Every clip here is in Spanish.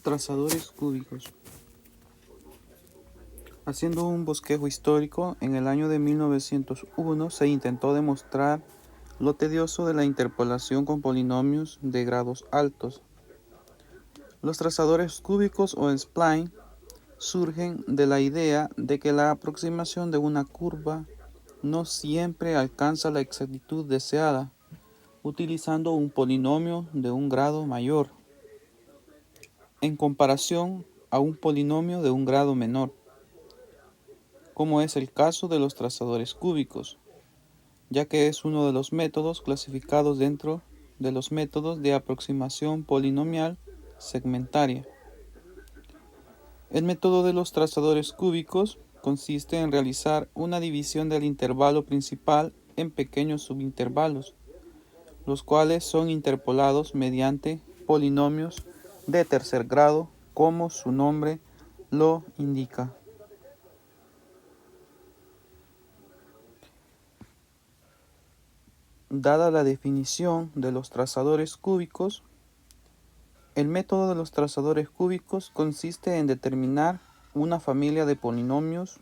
Trazadores cúbicos. Haciendo un bosquejo histórico, en el año de 1901 se intentó demostrar lo tedioso de la interpolación con polinomios de grados altos. Los trazadores cúbicos o spline surgen de la idea de que la aproximación de una curva no siempre alcanza la exactitud deseada, utilizando un polinomio de un grado mayor, en comparación a un polinomio de un grado menor, como es el caso de los trazadores cúbicos, ya que es uno de los métodos clasificados dentro de los métodos de aproximación polinomial segmentaria. El método de los trazadores cúbicos consiste en realizar una división del intervalo principal en pequeños subintervalos, los cuales son interpolados mediante polinomios de tercer grado, como su nombre lo indica. Dada la definición de los trazadores cúbicos, el método de los trazadores cúbicos consiste en determinar una familia de polinomios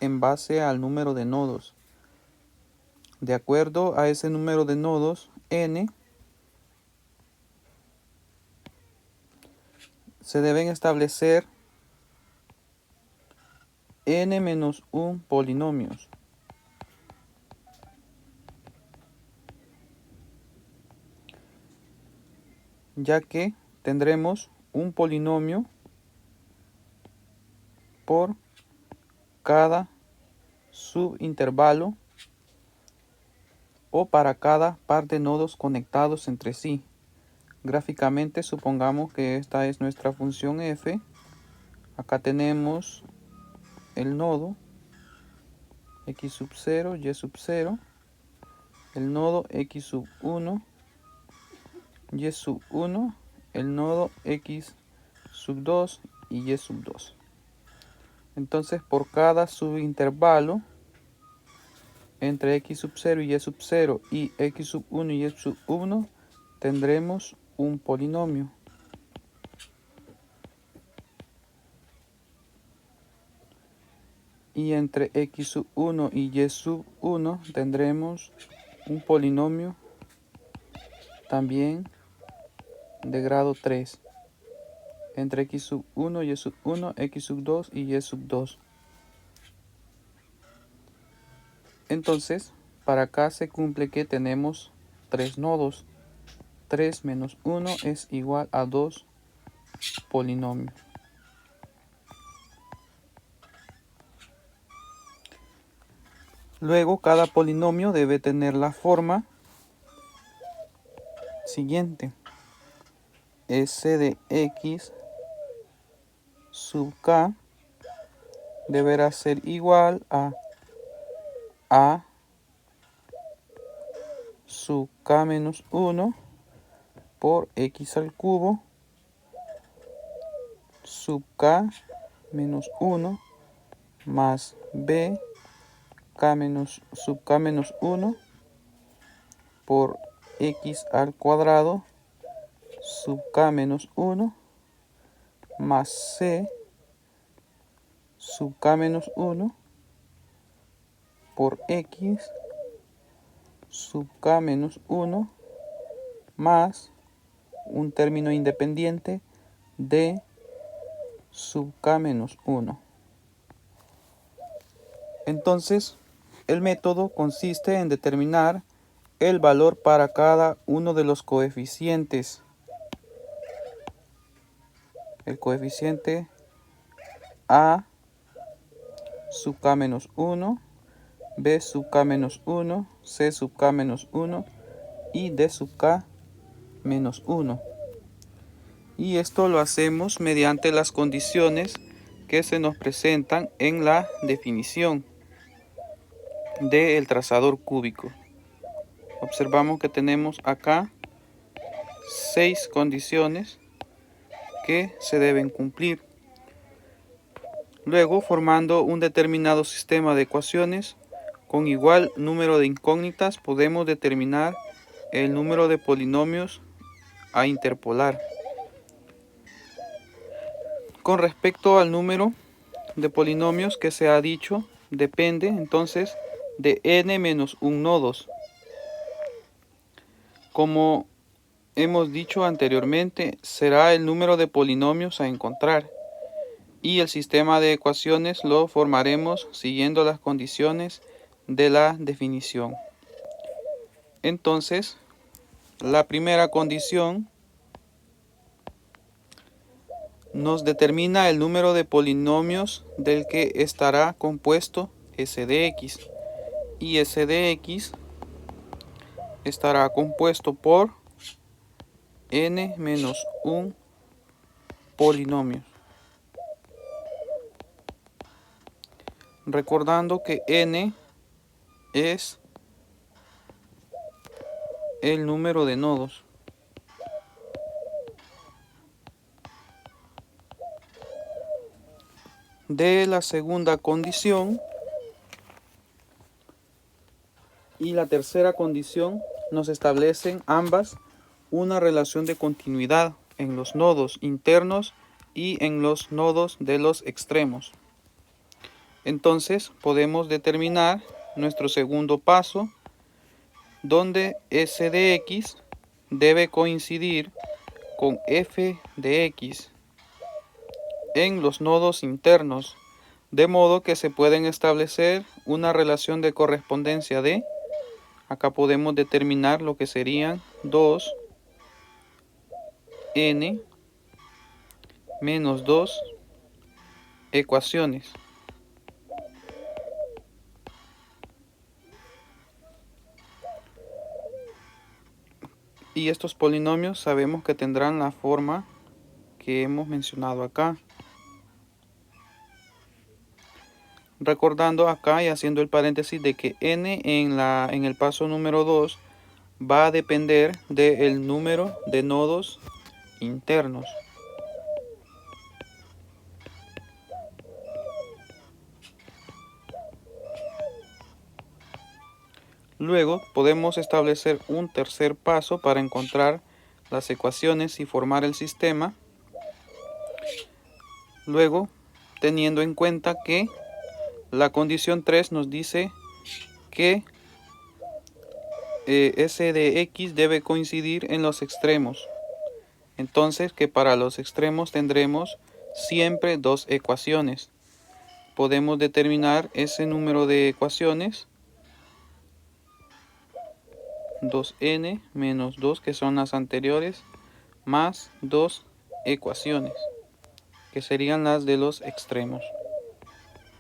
en base al número de nodos. De acuerdo a ese número de nodos, n, se deben establecer n-1 polinomios. Ya que tendremos un polinomio por cada subintervalo o para cada par de nodos conectados entre sí. Gráficamente supongamos que esta es nuestra función f. Acá tenemos el nodo x sub 0, y sub 0, el nodo x sub 1, y sub 1, el nodo x sub 2 y y sub 2. Entonces por cada subintervalo entre x sub 0 y y sub 0 y x sub 1 y y sub 1 tendremos un polinomio. Y entre x sub 1 y y sub 1 tendremos un polinomio también de grado 3. Entre x sub 1, y sub 1, x sub 2 y y sub 2. Entonces, para acá se cumple que tenemos 3 nodos. 3 menos 1 es igual a 2 polinomios. Luego, cada polinomio debe tener la forma siguiente. S de x sub k deberá ser igual a sub k menos 1 por x al cubo sub k menos 1 más b sub k menos 1 por x al cuadrado sub k menos 1 más c sub k menos 1 por x sub k menos 1 más un término independiente d sub k menos 1. Entonces, el método consiste en determinar el valor para cada uno de los coeficientes. El coeficiente a sub k menos 1, b sub k menos 1, c sub k menos 1 y d sub k menos 1. Y esto lo hacemos mediante las condiciones que se nos presentan en la definición del trazador cúbico. Observamos que tenemos acá 6 condiciones que se deben cumplir. Luego, formando un determinado sistema de ecuaciones con igual número de incógnitas, podemos determinar el número de polinomios a interpolar. Con respecto al número de polinomios que se ha dicho, depende entonces de n menos un nodos. Como hemos dicho anteriormente, será el número de polinomios a encontrar, y el sistema de ecuaciones lo formaremos siguiendo las condiciones de la definición. Entonces, la primera condición nos determina el número de polinomios del que estará compuesto S de x, y S de x estará compuesto por n menos un polinomio. Recordando que n es el número de nodos. De la segunda condición y la tercera condición nos establecen ambas una relación de continuidad en los nodos internos y en los nodos de los extremos. Entonces podemos determinar nuestro segundo paso, donde S de x debe coincidir con f de x en los nodos internos, de modo que se pueden establecer una relación de correspondencia de, acá podemos determinar lo que serían 2n menos 2 ecuaciones. Y estos polinomios sabemos que tendrán la forma que hemos mencionado acá. Recordando acá y haciendo el paréntesis de que n en el paso número 2 va a depender del número de nodos internos. Luego podemos establecer un tercer paso para encontrar las ecuaciones y formar el sistema. Luego, teniendo en cuenta que la condición 3 nos dice que S de x debe coincidir en los extremos. Entonces que para los extremos tendremos siempre dos ecuaciones. Podemos determinar ese número de ecuaciones, 2n menos 2, que son las anteriores, más dos ecuaciones, que serían las de los extremos.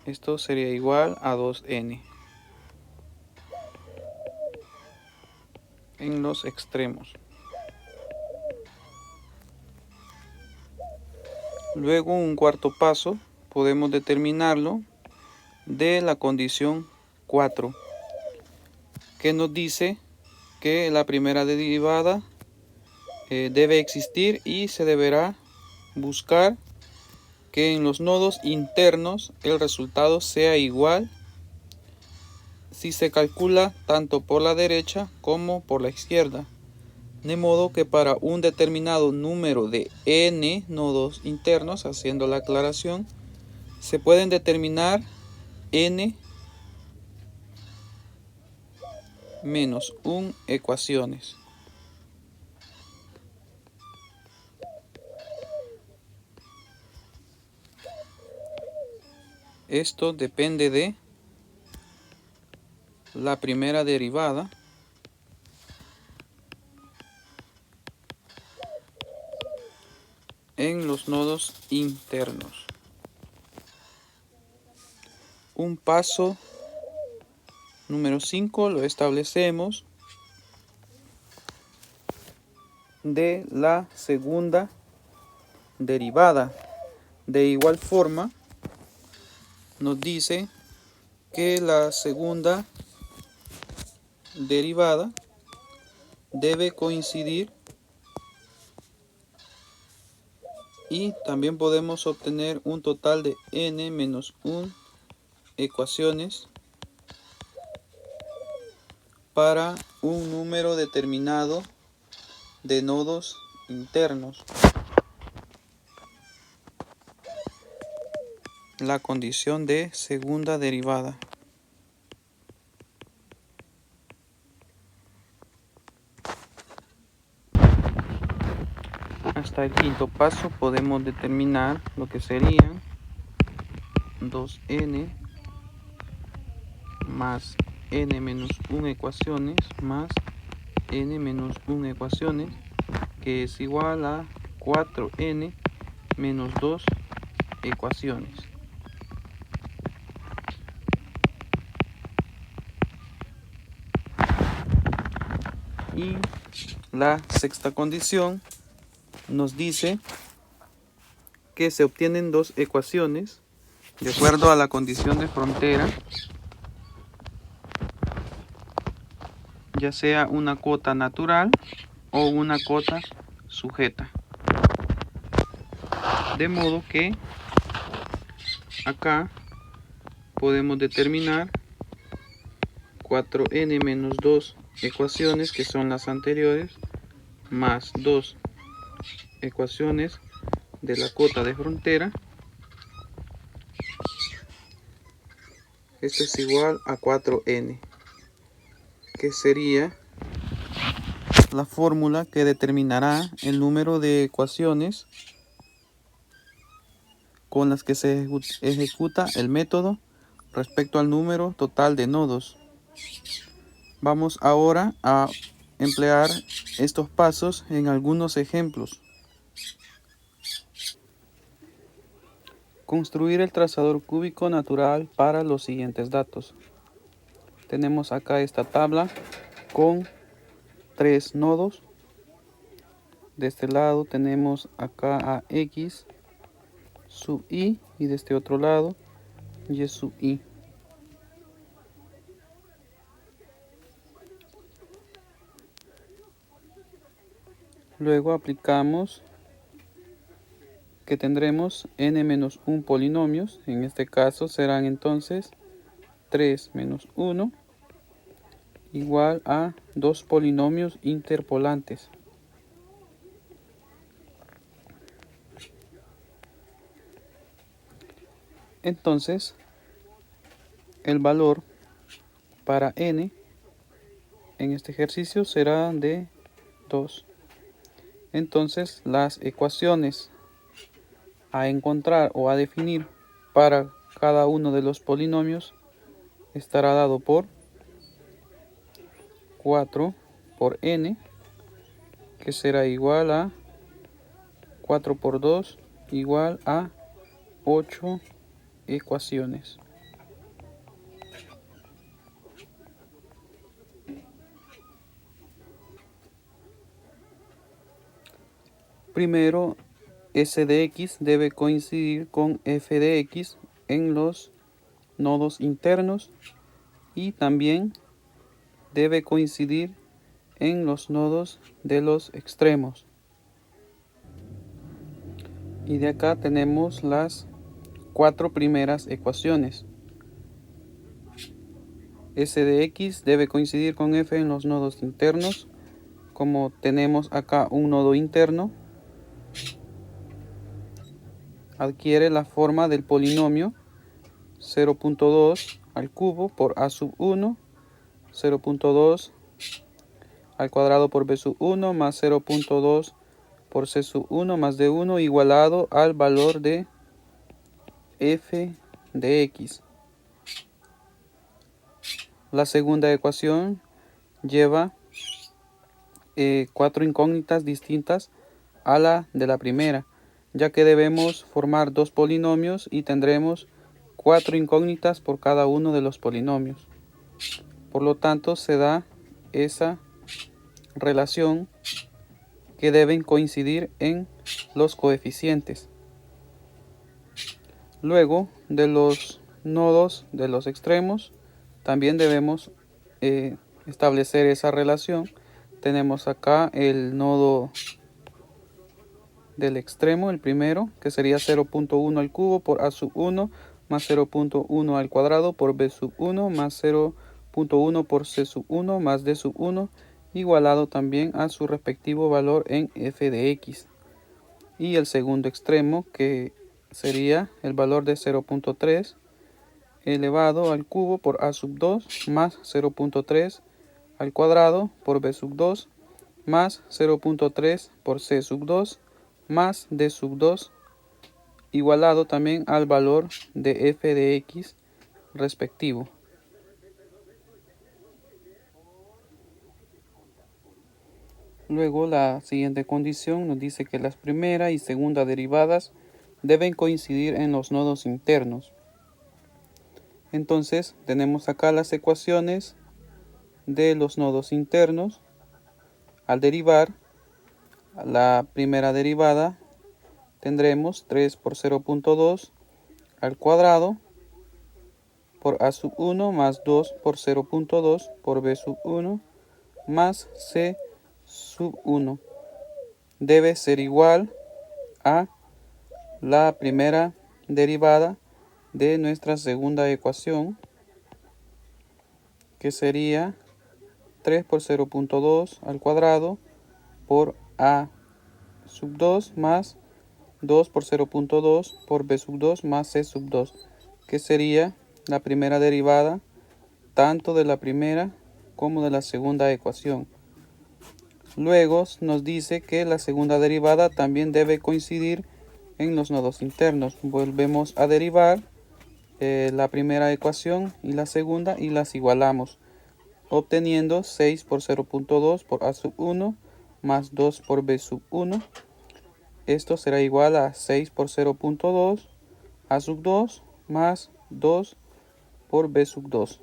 Esto sería igual a 2n en los extremos. Luego, un cuarto paso, podemos determinarlo de la condición 4, que nos dice que la primera derivada debe existir y se deberá buscar que en los nodos internos el resultado sea igual si se calcula tanto por la derecha como por la izquierda. De modo que para un determinado número de n nodos internos, haciendo la aclaración, se pueden determinar n menos 1 ecuaciones. Esto depende de la primera derivada en los nodos internos. Un paso número 5 lo establecemos de la segunda derivada. De igual forma, nos dice que la segunda derivada debe coincidir, y también podemos obtener un total de n menos 1 ecuaciones para un número determinado de nodos internos. la condición de segunda derivada. Hasta el quinto paso podemos determinar lo que serían 2n más n menos 1 ecuaciones más n menos 1 ecuaciones, que es igual a 4n menos 2 ecuaciones. Y la sexta condición nos dice que se obtienen dos ecuaciones de acuerdo a la condición de frontera, ya sea una cota natural o una cota sujeta. De modo que acá podemos determinar 4n menos 2 ecuaciones, que son las anteriores, más 2 ecuaciones de la cota de frontera. Esto es igual a 4n, que sería la fórmula que determinará el número de ecuaciones con las que se ejecuta el método respecto al número total de nodos. Vamos ahora a emplear estos pasos en algunos ejemplos. Construir el trazador cúbico natural para los siguientes datos. Tenemos acá esta tabla con 3 nodos. De este lado tenemos acá a x sub i y de este otro lado y sub i. Luego aplicamos que tendremos n menos 1 polinomios. En este caso serán entonces 3 menos 1 igual a 2 polinomios interpolantes. Entonces el valor para n en este ejercicio será de 2. Entonces las ecuaciones a encontrar o a definir para cada uno de los polinomios estará dado por 4 por n, que será igual a 4 por 2 igual a 8 ecuaciones. Primero, S de x debe coincidir con f de x en los nodos internos y también debe coincidir en los nodos de los extremos. Y de acá tenemos las 4 primeras ecuaciones. S de x debe coincidir con f en los nodos internos. Como tenemos acá un nodo interno, adquiere la forma del polinomio 0.2 al cubo por a sub 1, 0.2 al cuadrado por b sub 1 más 0.2 por c sub 1 más d1 igualado al valor de f de x. La segunda ecuación lleva 4 incógnitas distintas a la de la primera, ya que debemos formar dos polinomios y tendremos 4 incógnitas por cada uno de los polinomios. Por lo tanto, se da esa relación que deben coincidir en los coeficientes. Luego, de los nodos de los extremos, también debemos establecer esa relación. Tenemos acá el nodo del extremo, el primero, que sería 0.1 al cubo por a sub 1 más 0.1 al cuadrado por b sub 1 más 0.1 por c sub 1 más d sub 1 igualado también a su respectivo valor en f de x. Y el segundo extremo, que sería el valor de 0.3 elevado al cubo por a sub 2 más 0.3 al cuadrado por b sub 2 más 0.3 por c sub 2 más d sub 2 igualado también al valor de f de x respectivo. Luego la siguiente condición nos dice que las primera y segunda derivadas deben coincidir en los nodos internos. Entonces tenemos acá las ecuaciones de los nodos internos. Al derivar la primera derivada tendremos 3 por 0.2 al cuadrado por a sub 1 más 2 por 0.2 por b sub 1 más c sub 1 debe ser igual a la primera derivada de nuestra segunda ecuación, que sería 3 por 0.2 al cuadrado por a sub 2 más 2 por 0.2 por b sub 2 más c sub 2, que sería la primera derivada tanto de la primera como de la segunda ecuación. Luego nos dice que la segunda derivada también debe coincidir en los nodos internos. Volvemos a derivar la primera ecuación y la segunda y las igualamos, obteniendo 6 por 0.2 por a sub 1 más 2 por b sub 1. Esto será igual a 6 por 0.2 a sub 2 más 2 por b sub 2.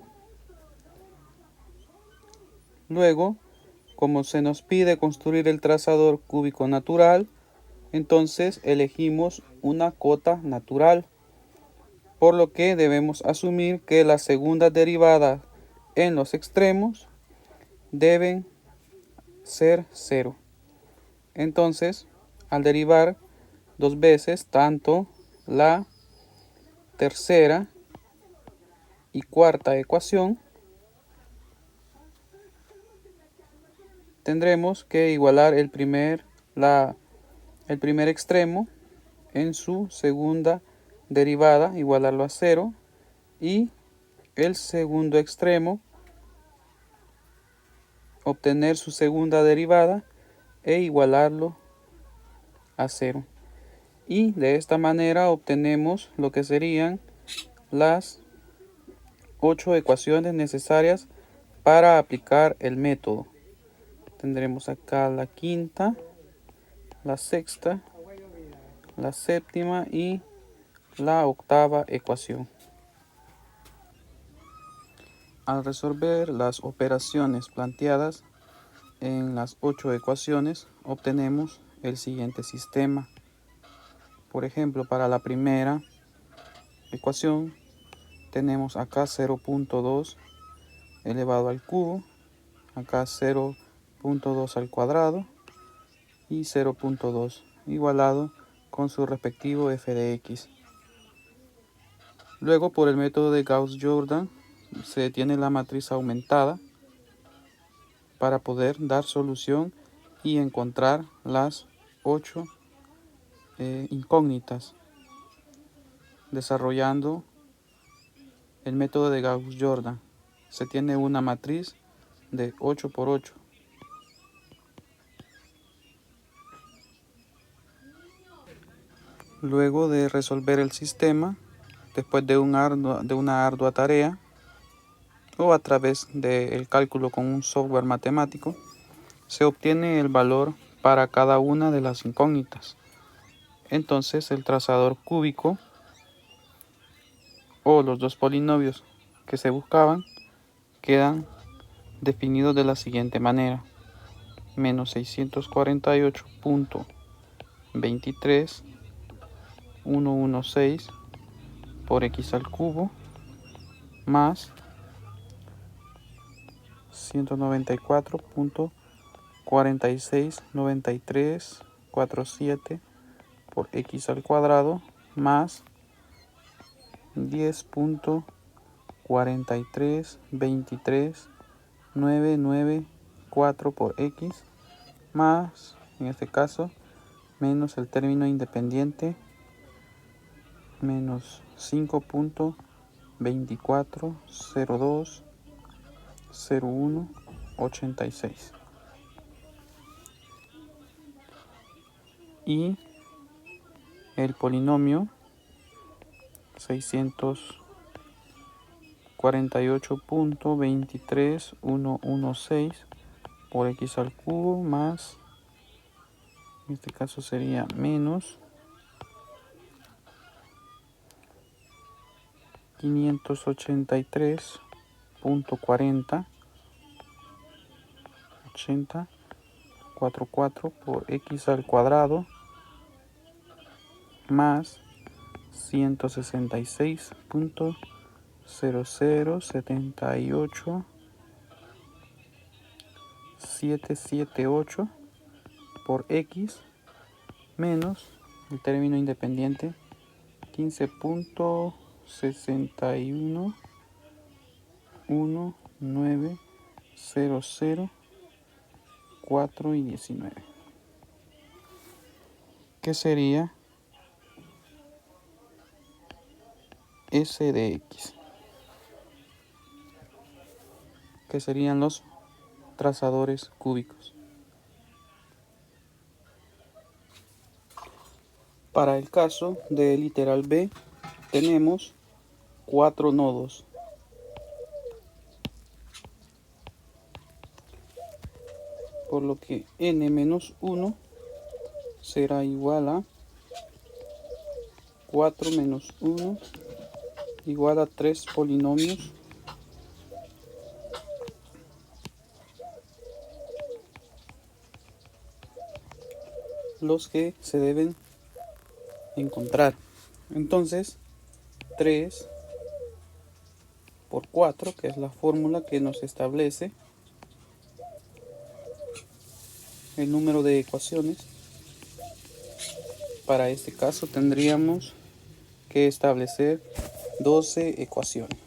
Luego, como se nos pide construir el trazador cúbico natural, entonces elegimos una cota natural, por lo que debemos asumir que las segundas derivadas en los extremos deben ser 0. Entonces, al derivar dos veces tanto la tercera y cuarta ecuación, tendremos que igualar el primer extremo en su segunda derivada, igualarlo a 0, y el segundo extremo obtener su segunda derivada e igualarlo a 0. Y de esta manera obtenemos lo que serían las 8 ecuaciones necesarias para aplicar el método. Tendremos acá la quinta, la sexta, la séptima y la octava ecuación. Al resolver las operaciones planteadas en las 8 ecuaciones, obtenemos el siguiente sistema. Por ejemplo, para la primera ecuación tenemos acá 0.2 elevado al cubo, acá 0.2 al cuadrado y 0.2 igualado con su respectivo f de x. Luego, por el método de Gauss-Jordan, se tiene la matriz aumentada para poder dar solución y encontrar las 8 incógnitas, desarrollando el método de Gauss-Jordan. Se tiene una matriz de 8 por 8. Luego de resolver el sistema, después de una ardua tarea o a través del cálculo con un software matemático, se obtiene el valor para cada una de las incógnitas. Entonces el trazador cúbico o los dos polinomios que se buscaban quedan definidos de la siguiente manera: menos 648.23 116 por x al cubo más 194.469347 por x al cuadrado más 10.4323994 por x más, en este caso, menos el término independiente menos 5.24020186. Y el polinomio 648.23116 por x al cubo más, en este caso sería menos 583.40 por x al cuadrado más 166.0078778 por x menos el término independiente 15.611900.4 y 19, que sería S de X, que serían los trazadores cúbicos. Para el caso del literal B, tenemos 4 nodos. Por lo que n-1 será igual a 4 menos 1 igual a 3 polinomios los que se deben encontrar. Entonces 3 por 4, que es la fórmula que nos establece el número de ecuaciones. Para este caso tendríamos que establecer 12 ecuaciones.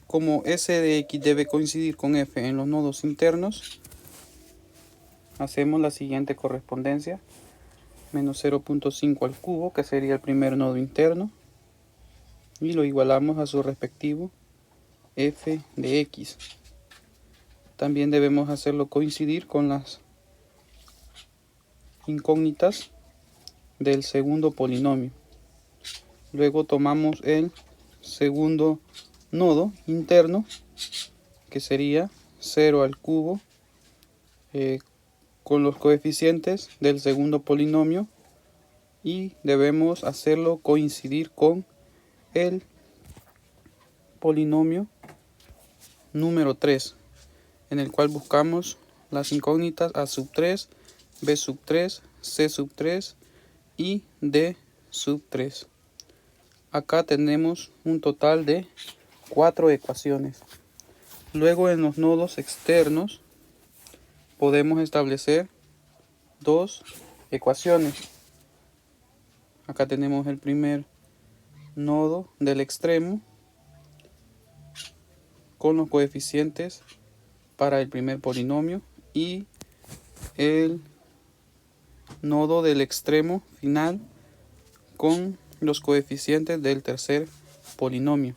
Como S de X debe coincidir con F en los nodos internos, hacemos la siguiente correspondencia. Menos 0.5 al cubo, que sería el primer nodo interno, y lo igualamos a su respectivo F de X. También debemos hacerlo coincidir con las incógnitas del segundo polinomio. Luego tomamos el segundo nodo interno, que sería 0 al cubo, con los coeficientes del segundo polinomio, y debemos hacerlo coincidir con el polinomio número 3, en el cual buscamos las incógnitas a sub 3, b sub 3, c sub 3 y d sub 3. Acá tenemos un total de 4 ecuaciones. Luego en los nodos externos podemos establecer 2 ecuaciones. Acá tenemos el primer nodo del extremo con los coeficientes para el primer polinomio y el nodo del extremo final con los coeficientes del tercer polinomio.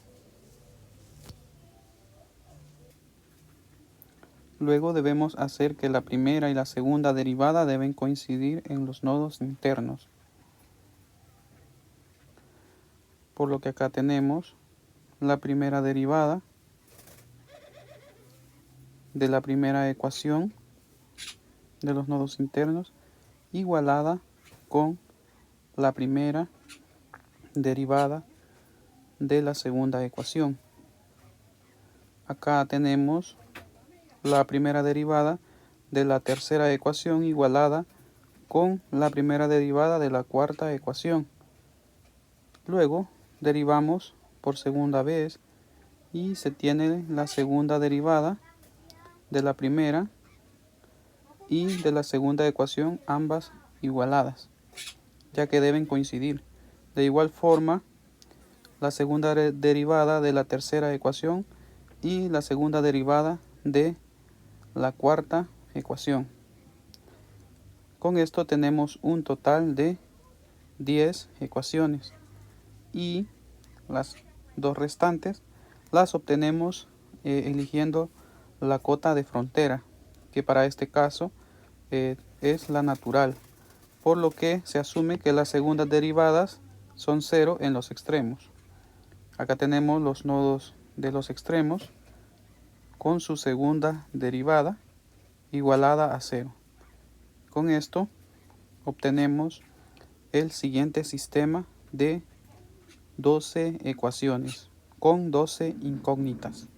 Luego debemos hacer que la primera y la segunda derivada deben coincidir en los nodos internos. Por lo que acá tenemos la primera derivada de la primera ecuación de los nodos internos igualada con la primera derivada de la segunda ecuación. Acá tenemos la primera derivada de la tercera ecuación igualada con la primera derivada de la cuarta ecuación. Luego derivamos por segunda vez y se tiene la segunda derivada de la primera y de la segunda ecuación, ambas igualadas, ya que deben coincidir. De igual forma, la segunda derivada de la tercera ecuación y la segunda derivada de la cuarta ecuación. Con esto tenemos un total de 10 ecuaciones y las dos restantes las obtenemos eligiendo la cota de frontera, que para este caso es la natural, por lo que se asume que las segundas derivadas son 0 en los extremos. Acá tenemos los nodos de los extremos con su segunda derivada igualada a 0. Con esto obtenemos el siguiente sistema de 12 ecuaciones con 12 incógnitas.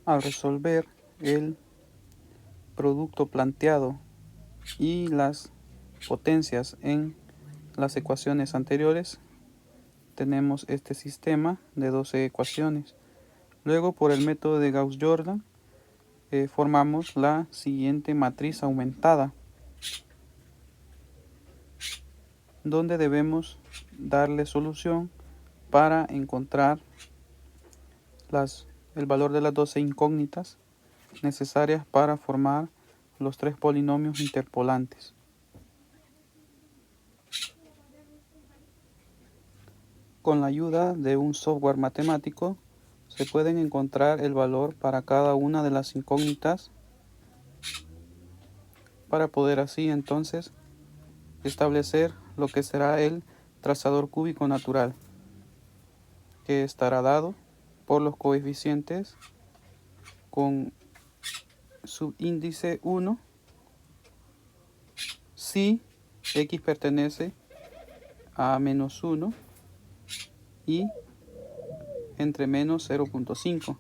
Al resolver el producto planteado y las potencias en las ecuaciones anteriores, tenemos este sistema de 12 ecuaciones. Luego, por el método de Gauss-Jordan, formamos la siguiente matriz aumentada, donde debemos darle solución para encontrar el valor de las 12 incógnitas necesarias para formar los 3 polinomios interpolantes. Con la ayuda de un software matemático se pueden encontrar el valor para cada una de las incógnitas para poder así entonces establecer lo que será el trazador cúbico natural, que estará dado por los coeficientes con subíndice 1 si x pertenece a menos 1 y entre menos 0.5.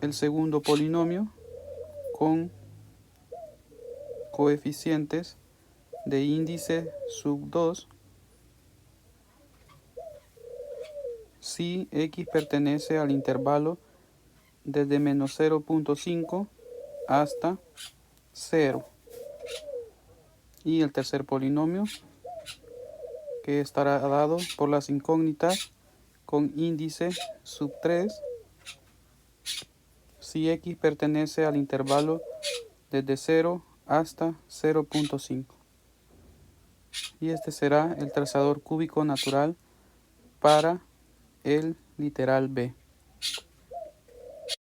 El segundo polinomio con coeficientes de índice sub 2 si x pertenece al intervalo desde menos 0.5 hasta 0. Y el tercer polinomio, que estará dado por las incógnitas con índice sub 3 si x pertenece al intervalo desde 0 hasta 0.5. Y este será el trazador cúbico natural para el literal B.